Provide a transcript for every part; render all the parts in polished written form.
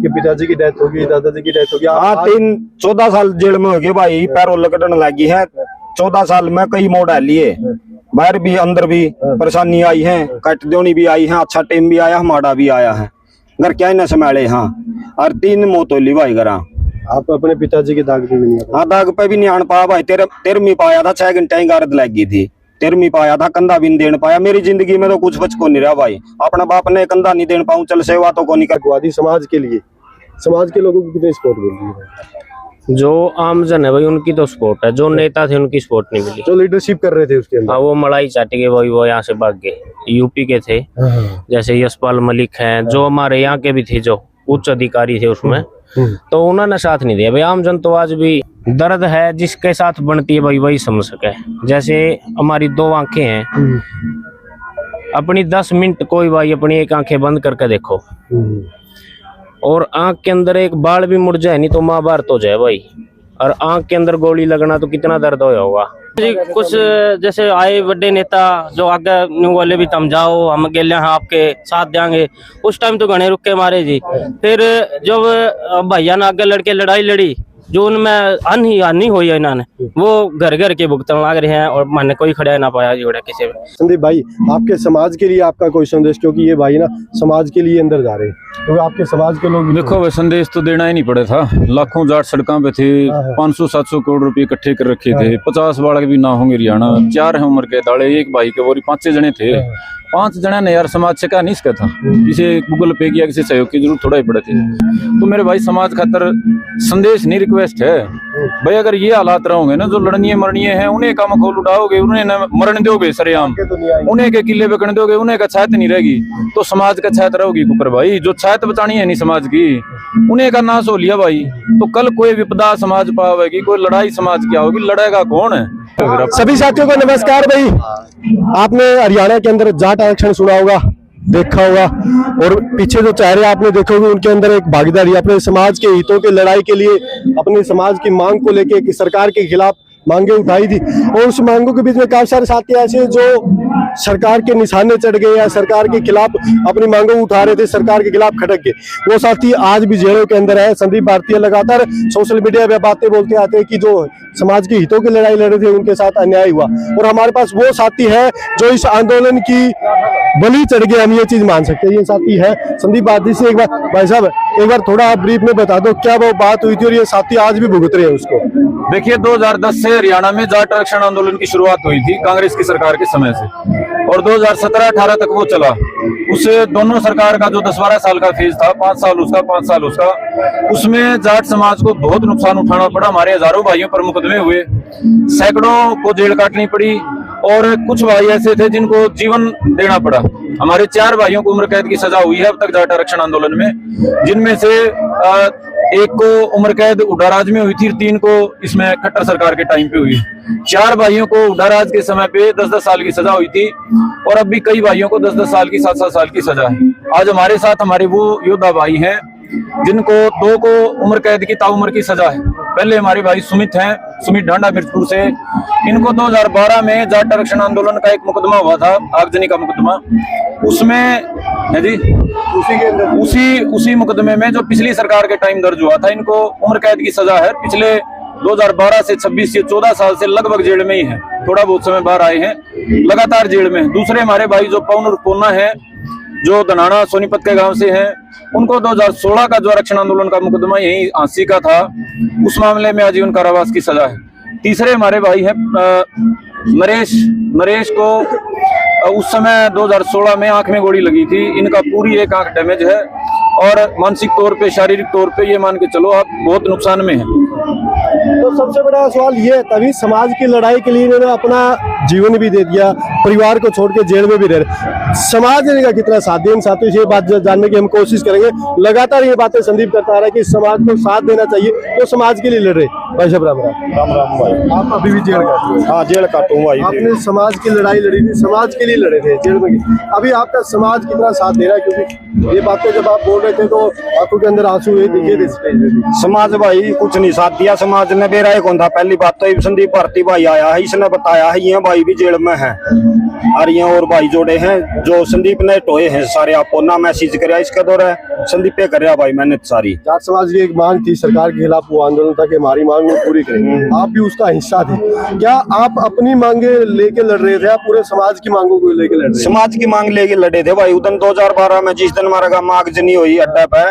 आपके पिताजी की डेथ होगी, दादाजी की डेथ होगी। हाँ 14 साल जेल में हो गए भाई, पैरोल कटने लगी है। 14 साल में कई मोड़ लिए, बाहर भी अंदर भी परेशानी आई है, कट देनी भी आई है, अच्छा टाइम भी आया, हमारा भी आया है, घर क्या न संभाले। हाँ और 3 मौत होली भाई घर। आप अपने पिताजी की दाग पे भी नहीं आए? हाँ दाग पे भी नहीं आन पाया भाई, 13वीं पाया था, 6 घंटे गारद लगी थी, 13वीं पाया था, कंधा भी नहीं देने पाया। मेरी जिंदगी में तो कुछ बच को नहीं रहा भाई, अपना बाप ने कंधा नहीं देने पाऊं, चल सेवा तो को नहीं कर। वादी समाज के लिए, समाज के लोगों को कितनी सपोर्ट मिल रही है? जो आम जन है भाई उनकी तो सपोर्ट है, जो नेता थे उनकी सपोर्ट नहीं मिली। जो लीडरशिप कर रहे थे उसके अंदर, हाँ वो मलाई चाट के भाई वो यहाँ से भाग गए, यूपी के थे जैसे यशपाल मलिक हैं, जो हमारे यहाँ के भी थे, जो उच्च अधिकारी थे उसमें, तो उन्होंने साथ नहीं दिया भाई। आम जन तो आज भी दर्द है, जिसके साथ बनती है भाई वही समझ सके। जैसे हमारी 2 आंखें हैं, अपनी 10 मिनट कोई भाई अपनी एक आंखें बंद करके देखो, और आंख के अंदर एक बाल भी मुड़ जाए नहीं तो महाभारत हो जाए भाई। और आंख के अंदर गोली लगना तो कितना दर्द होगा जी। कुछ जैसे आए बड़े नेता जो आगे न्यू वाले भी तुम जाओ, हम गेले हैं आपके साथ देंगे, उस टाइम तो घने रुके मारे जी। फिर जब भैया ने आगे लड़के लड़ाई लड़ी, जो उनमें हानि हुई है, इन्होंने वो घर घर के भुगतान लाग रहे हैं, और मैंने कोई खड़ा ना पाया जोड़ा किसी में। संदीप भाई, आपके समाज के लिए आपका कोई संदेश, क्योंकि ये भाई ना समाज के लिए अंदर जा रहे हैं, तो आपके समाज के लोग देखो भाई, संदेश तो देना ही नहीं पड़ा था। लाखों जाट सड़कों पे थे, 500-700 करोड़ रुपए इकट्ठे कर रखे थे, 50 बालक भी ना होंगे हरियाणा, 4 है उम्र के दाड़े, एक भाई के बोरी 5-6 जने थे। 5 जना ने यार समाज से क्या नहीं इसका था, किसी गूगल पे किया, किसी सहयोग की जरूरत थोड़ा ही पड़े थे। तो मेरे भाई समाज खातर संदेश नहीं, रिक्वेस्ट है भाई, अगर ये हालात रहोगे ना, जो लड़निये मरनिये हैं उन्हें काम खोल उठाओगे, उन्हें मरण दोगे सरेआम, उन्हें के किले बेकने दोगे, उन्हें का छायत नहीं रहेगी तो समाज का छायत रहोगी कुकर भाई। जो छायत बचानी है नहीं समाज की, उन्हें का नाश हो लिया भाई, तो कल कोई विपदा समाज पावेगी, कोई लड़ाई समाज की होगी, लड़ेगा कौन है? सभी साथियों को नमस्कार भाई। आपने हरियाणा के अंदर जाट आरक्षण सुना होगा, देखा होगा, और पीछे जो चेहरे आपने देखोगे उनके अंदर एक भागीदारी, अपने समाज के हितों के लड़ाई के लिए, अपने समाज की मांग को लेके सरकार के खिलाफ मांगे उठाई थी। और उस मांगों के बीच में काफी सारे साथी ऐसे जो सरकार के निशाने चढ़ गए या सरकार के खिलाफ अपनी मांगों उठा रहे थे, सरकार के खिलाफ खटक गए, वो साथी आज भी जेलों के अंदर है। संदीप भारतीय लगातार सोशल मीडिया पे बातें बोलते आते हैं कि जो समाज के हितों की लड़ाई लड़ रहे थे उनके साथ अन्याय हुआ, और हमारे पास वो साथी है जो इस आंदोलन की बलि चढ़ गए, हम ये चीज मान सकते हैं। ये साथी है संदीप भारती से। एक बार भाई साहब, एक बार थोड़ा आप ब्रीफ में बता दो क्या वो बात हुई थी, और ये साथी आज भी भुगत रहे हैं उसको। देखिए 2010 से हरियाणा में जाट आरक्षण आंदोलन की शुरुआत हुई थी कांग्रेस की सरकार के समय से, और 2017-18 तक वो चला। उस दोनों सरकार का जो 10-12 साल का फेज था, 5 साल उसका 5 साल उसका, उसमें जाट समाज को बहुत नुकसान उठाना पड़ा। हमारे हजारों भाइयों पर मुकदमे हुए, सैकड़ों को जेल काटनी पड़ी, और कुछ भाई ऐसे थे जिनको जीवन देना पड़ा। हमारे 4 भाइयों को उम्र कैद की सजा हुई है अब तक जाट आरक्षण आंदोलन में, जिनमें से एक को उम्र कैद उडाराज में हुई थी, 3 को इसमें खट्टर सरकार के टाइम पे हुई। 4 भाइयों को उडाराज के समय पे 10-10 साल की सजा हुई थी, और अब भी कई भाइयों को 10-10 साल की, 7-7 साल की सजा है। आज हमारे साथ हमारे वो योद्धा भाई हैं जिनको 2 को उम्र कैद की ताउम्र की सजा है। पहले हमारे भाई सुमित हैं, सुमित ढांडा मिर्चपुर से, इनको 2012 में जाट आरक्षण आंदोलन का एक मुकदमा हुआ था, आगजनी का मुकदमा, उसमें है जी उसी मुकदमे में जो पिछली सरकार के टाइम दर्ज हुआ था, इनको उम्र कैद की सजा है। पिछले 2012 से 26 से 14 साल से लगभग जेल में ही है, थोड़ा बहुत समय बाहर आए हैं, लगातार जेल में। दूसरे हमारे भाई जो पवन कोना है, जो धनाना सोनीपत के गांव से हैं, उनको 2016 का जो आरक्षण आंदोलन का मुकदमा यही आंसी का था, उस मामले में आजीवन कारावास की सजा है। तीसरे हमारे भाई है नरेश को उस समय 2016 में आंख में गोली लगी थी, इनका पूरी एक आंख डैमेज है, और मानसिक तौर पे, शारीरिक तौर पे ये मान के चलो आप बहुत नुकसान में है। तो सबसे बड़ा सवाल ये है, तभी समाज की लड़ाई के लिए इन्होंने अपना जीवन भी दे दिया, परिवार को छोड़ के जेल में भी रह रहे। समाज ने इनका कितना साथ दिया, इन साथियों से ये बात जानने की हम कोशिश करेंगे। लगातार ये बातें संदीप करता आ रहा है कि समाज को साथ देना चाहिए, तो समाज के लिए लड़ रहे। भाई साहब राम राम भाई, आप अभी भी जेल काटते हैं? हाँ जेल काटूँ भाई। आपने समाज की लड़ाई लड़ी थी, समाज के लिए लड़े थे जेल में, अभी आपका समाज कितना साथ दे रहा है? क्योंकि ये बातें जब आप बोल रहे थे तो आंखों के अंदर आंसू दिखे थे। समाज भाई कुछ नहीं साथ दिया, समाज ने भी मेरा एक कौन था। पहली बात तो संदीप भारती भाई आया है, इसने बताया है ये भाई भी जेल में है और ये और भाई जोड़े हैं जो संदीप ने टोए हैं सारे। आपको ना मैसेज कराया इसका दौर है, संदीप पे कर भाई मैंने सारी। जाट समाज की एक मांग थी सरकार के खिलाफ, वो आंदोलन था कि हमारी मांग वो पूरी करेंगे, आप भी उसका हिस्सा थे। क्या आप अपनी मांगे लेके लड़ रहे थे, आप पूरे समाज की मांगों को लेके लड़ रहे थे? समाज की मांग लेके लड़े थे भाई। उदन 2012 में जिस दिन हमारा गाँव आगजनी हुई अड्डा पे,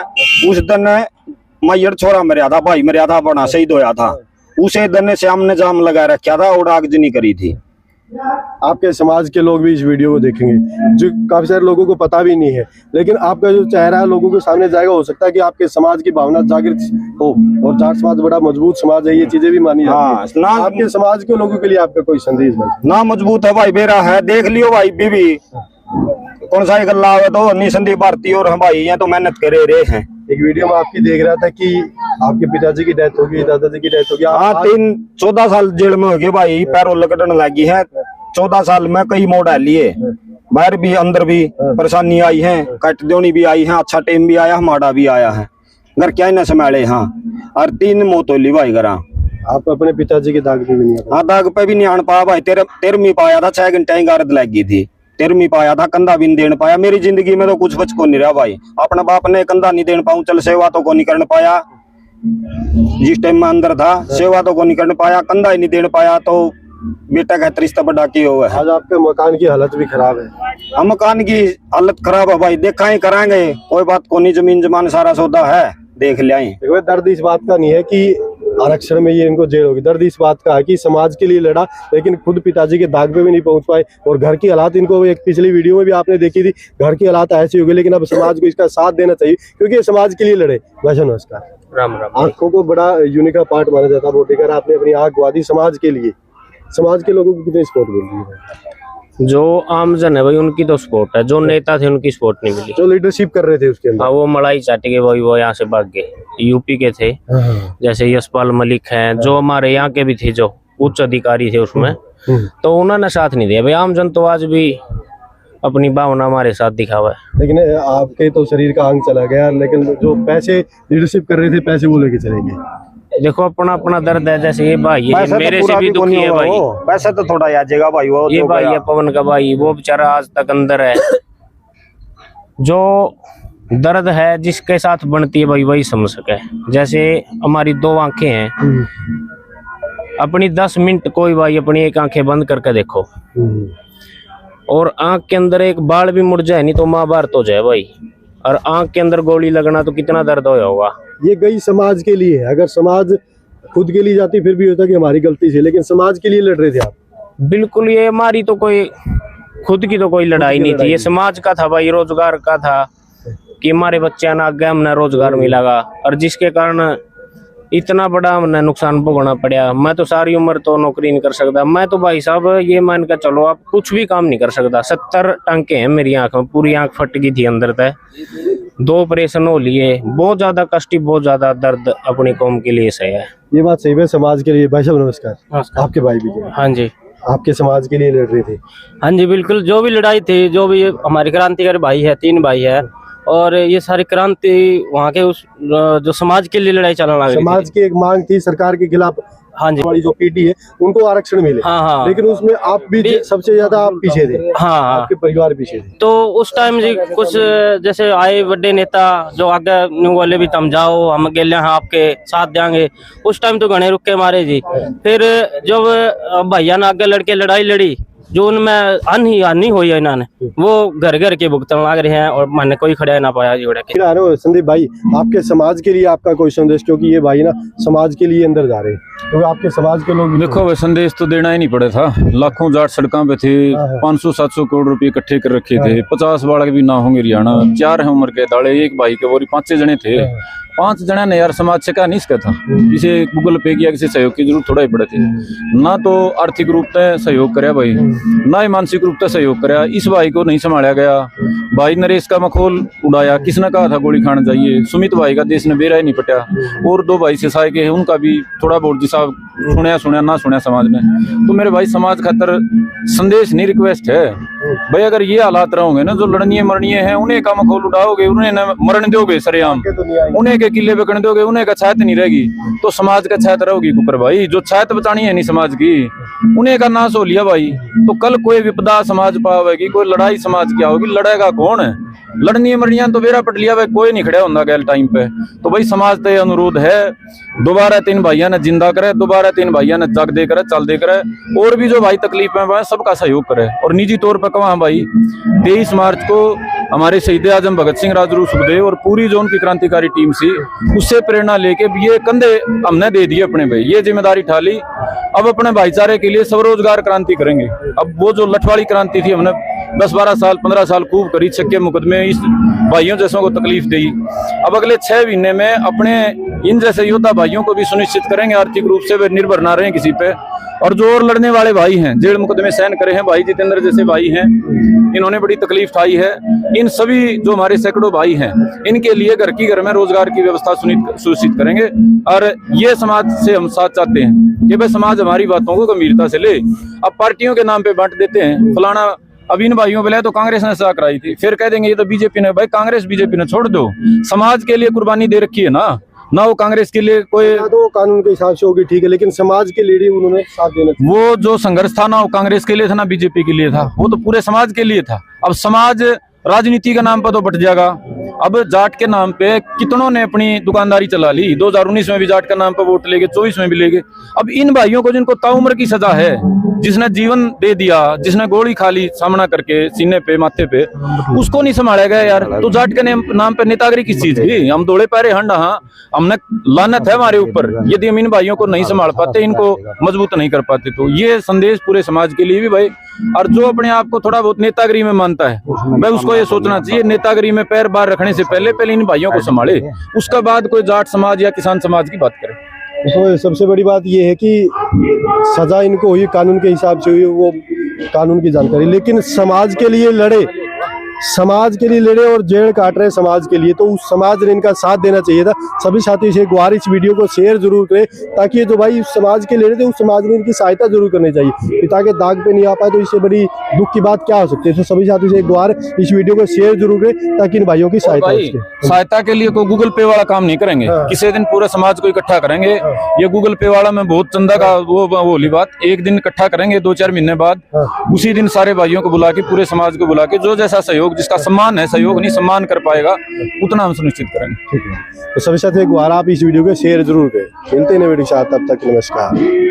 उस दिन मैयर छोरा मरिया था, भाई मरिया था, बड़ा शहीद होया था। उसे दिन से हमने जाम लगा रखा था और आगजनी करी थी। आपके समाज के लोग भी इस वीडियो को देखेंगे, जो काफी सारे लोगों को पता भी नहीं है, लेकिन आपका जो चेहरा है लोगों के सामने जाएगा। हो सकता है कि आपके समाज की भावना जागृत हो, और जाट समाज बड़ा मजबूत समाज है, ये चीजें भी मानी जाती हैं। ना आपके समाज के लोगों के लिए आपका कोई संदेश भाई? ना मजबूत है भाई मेरा है, देख लियो भाई बीबी कौन सा गल्ला है तो नहीं। संदीप भारती और हम भाई ये तो मेहनत करे रहे हैं। एक वीडियो में आपकी देख रहा था कि आपके पिताजी की डेथ होगी, दादाजी की डेथ होगी। हाँ, 14 साल जेल में हो गए भाई, पैरोल कटने लगी है। 14 साल में कई मोड़ लिए, बाहर भी अंदर भी परेशानी आई है, कट देनी भी आई है, अच्छा टाइम भी आया, हमारा भी आया है। घर क्या न संभाले। हाँ, और 3 मौत होली भाई घर। आप अपने पिताजी के दाग पे भी नहीं आए? हाँ, दाग पे भी नहीं आन पाया भाई। 13वीं पाया था, 6 घंटे गारद लगी थी। 13वीं पाया था, कंधा भी नहीं देने पाया। मेरी जिंदगी में तो कुछ बच को नहीं रहा भाई। अपने बाप ने कंधा नहीं देने पाऊं, चल सेवा तो को नहीं करने पाया। जिस टाइम में अंदर था सेवा तो को नहीं करने पाया, कंधा ही नहीं देने पाया, तो बेटा का रिश्ता बढ़ा के हुआ है। आज आपके मकान की हालत भी खराब है। हम मकान की हालत खराब है भाई, देखा ही कराएंगे, कोई बात को नहीं। जमीन जमान सारा सौदा है, देख लिया। देखो, दर्द इस बात का नहीं है कि आरक्षण में ये इनको जेल होगी, दर्द इस बात का है कि समाज के लिए लड़ा, लेकिन खुद पिताजी के दाग पे भी नहीं पहुंच पाए। और घर की हालात इनको, एक पिछली वीडियो में भी आपने देखी थी, घर की हालात ऐसी हो गई, लेकिन अब समाज को इसका साथ देना चाहिए क्योंकि ये समाज के लिए लड़े। वैसे नमस्कार। राम राम। आंखों को बड़ा यूनिक पार्ट माना जाता है, बोटेकर आपने अपनी आंख गवा दी समाज के लिए। समाज के लोगों को कितनी सपोर्ट मिल रही है? जो आमजन है भाई उनकी तो सपोर्ट है, जो नेता थे उनकी सपोर्ट नहीं मिली। जो लीडरशिप कर रहे थे उसके अंदर, हाँ, वो मलाई चाट के भाई वो यहाँ से भाग गए। यूपी के थे, जैसे यशपाल मलिक हैं, जो हमारे यहाँ के भी थे, जो उच्च अधिकारी थे उसमें, तो उन्होंने साथ नहीं दिया भाई। आमजन तो आज भी अपनी भावना हमारे साथ दिखावा है। लेकिन आपके तो शरीर का अंग चला गया, लेकिन जो पैसे लीडरशिप कर रहे थे पैसे वो लेके चले गए। देखो, अपना अपना दर्द है। जैसे ये भाई है, मेरे से भी दुखी है भाई। पैसा तो थोड़ा आ जाएगा भाई। वो ये भाई है पवन का भाई, वो बेचारा आज तक अंदर है। जो दर्द है जिसके साथ बनती है भाई वही समझ सके। जैसे हमारी 2 आंखें हैं, अपनी 10 मिनट कोई भाई अपनी एक आंखें बंद करके देखो, और आंख के अंदर एक बाल भी मुड़ जाए नहीं तो महाभारत हो जाए भाई। और आंख के अंदर गोली लगना तो कितना दर्द होगा। ये गई समाज के लिए। अगर समाज खुद के लिए जाती फिर भी होता कि हमारी गलती थी, लेकिन समाज के लिए लड़ रहे थे आप। बिल्कुल, ये हमारी तो कोई खुद की तो कोई लड़ाई नहीं थी, ये समाज का था भाई, रोजगार का था कि हमारे बच्चे ना आगे हमने रोजगार मिलेगा, और जिसके कारण इतना बड़ा हमने नुकसान भोगना पड़ा। मैं तो सारी उम्र तो नौकरी नहीं कर सकता। मैं तो भाई साहब ये मान कर चलो, आप कुछ भी काम नहीं कर सकता। 70 टांके हैं मेरी आंख में, पूरी आंख फट गई थी अंदर तक, 2 ऑपरेशन हो लिए, बहुत ज्यादा कष्ट, बहुत ज्यादा दर्द अपनी कौम के लिए सही है। ये बात सही है, समाज के लिए। भाई साहब नमस्कार। आपके भाई भी थे? हाँ जी, आपके समाज के लिए लड़ रहे थे? हाँ जी, बिल्कुल। जो भी लड़ाई थी, जो भी हमारे क्रांतिकारी भाई है, 3 भाई है, और ये सारी क्रांति वहाँ के उस जो समाज के लिए लड़ाई चलने लगी। समाज की एक मांग थी सरकार के खिलाफ। हाँ जी, हमारी जो पीढ़ी है उनको आरक्षण मिले। हाँ, लेकिन उसमें आप भी सबसे ज्यादा आप पीछे थे। हाँ, आपके परिवार पीछे थे। तो उस टाइम जी कुछ जैसे आए बड़े नेता जो आगे न्यू वाले भी तुम जाओ, हम गेले हैं आपके साथ देंगे, उस टाइम तो घने रुक के मारे जी। फिर जब भैया ने आगे लड़के लड़ाई लड़ी, जो उनमें हानि हुई है, इन्होंने वो घर घर के भुगतान लग रहे हैं, और मैंने कोई खड़ा ना पाया जोड़े के। संदीप भाई, आपके समाज के लिए आपका कोई संदेश, क्योंकि ये भाई ना समाज के लिए अंदर जा रहे हैं, क्योंकि आपके समाज के लोग देखो भाई, संदेश तो देना ही नहीं पड़ा था। लाखों जाट सड़कों पे थे, 500-700 करोड़ रुपए इकट्ठे कर रखे थे, 50 बालक भी ना होंगे हरियाणा, 4 है उम्र के दाड़े, एक भाई के, वो 5 जने थे। 5 जना ने यार समाज से कहा नहीं इसका था, किसी गूगल पे किया, किसी सहयोग की जरूरत थोड़ा ही पड़े थे। ना तो आर्थिक रूप से सहयोग कराया भाई, ना ही मानसिक रूप से सहयोग कराया। इस भाई को नहीं संभाला गया। भाई नरेश का मखौल उड़ाया, किसने कहा था गोली खाने जाइए। सुमित भाई का देश ने बेरा ही नहीं पटा। और 2 भाई से साय के हैं, उनका भी थोड़ा बहुत जिसा सुनया ना सुनया समाज ने। तो मेरे भाई, समाज खातर संदेश नहीं, रिक्वेस्ट है भाई अगर ये हालात रहोगे ना, जो लड़निए मरनिए हैं उन्हें कम खोल उठाओगे, उन्हें न मरण दोगे सरेआम, उन्हें के किले बिकने दोगे, उन्हें का छायत नहीं रहेगी तो समाज का छायत रहोगी ऊपर भाई। जो छायत बचानी है नहीं समाज की, उन्हें का नाश हो लिया भाई, तो कल कोई विपदा समाज पावेगी, कोई लड़ाई समाज की होगी, लड़ेगा कौन है? लड़नी मरनिया तो बेरा पट लिया भाई, कोई नहीं खड़ा होता गैल टाइम पे। तो भाई समाज तो अनुरोध है, दोबारा 3 भाइया ने जिंदा करे, दोबारा 3 भाइया ने जग दे करे, चल दे करे, और भी जो भाई तकलीफ में भाई सबका सहयोग करे। और निजी तौर पर कहा भाई 23 मार्च को हमारे शहीद आजम भगत सिंह राजगुरु सुखदेव और पूरी जो उनकी क्रांतिकारी टीम सी, उससे प्रेरणा लेके ये कंधे हमने दे दिए अपने भाई, ये जिम्मेदारी उठा ली। अब अपने भाईचारे के लिए स्वरोजगार क्रांति करेंगे। अब वो जो लठवाड़ी क्रांति थी हमने 10-12 साल 15 साल खूब करी, छक्के मुकदमे इस भाइयों जैसों को तकलीफ दी। अब अगले 6 महीने में अपने इन जैसे योद्धा भाइयों को भी सुनिश्चित करेंगे आर्थिक रूप से वे निर्भर ना रहे किसी पे। और जो और लड़ने वाले भाई हैं, जेल मुकदमे सहन करे हैं, भाई जितेंद्र जैसे भाई हैं, इन्होंने बड़ी तकलीफ उठाई है। इन सभी जो हमारे सैकड़ों भाई हैं, इनके लिए घर की घर में रोजगार की व्यवस्था सुनिश्चित करेंगे। और ये समाज से हम साथ चाहते हैं कि भाई समाज हमारी बातों को गंभीरता से ले। अब पार्टियों के नाम पे बांट देते हैं, फलाना अब इन भाइयों पे तो कांग्रेस ने सजा कराई थी, फिर कह देंगे ये तो बीजेपी ने। भाई कांग्रेस बीजेपी ने छोड़ दो, समाज के लिए कुर्बानी दे रखी है ना वो कांग्रेस के लिए कोई तो कानून के हिसाब से होगी ठीक है, लेकिन समाज के लिए उन्होंने साथ देना चाहिए। वो जो संघर्ष था ना, वो कांग्रेस के लिए था ना बीजेपी के लिए था, वो तो पूरे समाज के लिए था। अब समाज राजनीति के नाम पर तो बट जाएगा। अब जाट के नाम पे कितनों ने अपनी दुकानदारी चला ली, 2019 में भी जाट के नाम पर वोट लेके, 24 में भी लेके। अब इन भाइयों को जिनको ताउम्र की सजा है, जिसने जीवन दे दिया, जिसने गोली खा ली सामना करके सीने पे माथे पे, उसको नहीं संभाला गया यार। तो जाट के नाम पे नेतागिरी किस चीज की? हम दौड़े पैरे हंडा, हाँ हमने लानत है हमारे ऊपर यदि हम इन भाइयों को नहीं संभाल पाते, इनको मजबूत नहीं कर पाते। तो ये संदेश पूरे समाज के लिए भी भाई। और जो अपने आप को थोड़ा बहुत नेतागिरी में मानता है भाई, उसको ये सोचना चाहिए नेतागिरी में पैर बाहर रखने से पहले इन भाइयों को संभाले, उसका बाद कोई जाट समाज या किसान समाज की बात करे। तो सबसे बड़ी बात ये है कि सजा इनको हुई कानून के हिसाब से हुई, वो कानून की जानकारी, लेकिन समाज के लिए लड़े, समाज के लिए लड़े और जेल काट रहे समाज के लिए, तो उस समाज ने इनका साथ देना चाहिए था। सभी साथी से एक बार इस वीडियो को शेयर जरूर करें, ताकि ये जो भाई समाज के लड़े थे उस समाज ने इनकी सहायता जरूर करनी चाहिए। पिता के दाग पे नहीं आ पाए तो इससे बड़ी दुख की बात क्या हो सकती है। तो सभी साथी से एक बार इस वीडियो को शेयर जरूर करें ताकि इन भाइयों की सहायता के लिए कोई गूगल पे वाला काम नहीं करेंगे। किसी दिन पूरे समाज को इकट्ठा करेंगे। ये गूगल पे वाला में बहुत चंदा का वो होली बात, एक दिन इकट्ठा करेंगे 2-4 महीने बाद, उसी दिन सारे भाइयों को बुला के, पूरे समाज को बुला के, जो जैसा सहयोग जिसका सम्मान है, सहयोग नहीं सम्मान कर पाएगा, उतना हम सुनिश्चित करेंगे। ठीक है, तो सभी साथी एक बार आप इस वीडियो को शेयर जरूर करें। मिलते हैं नए वीडियो के साथ, तब तक नमस्कार।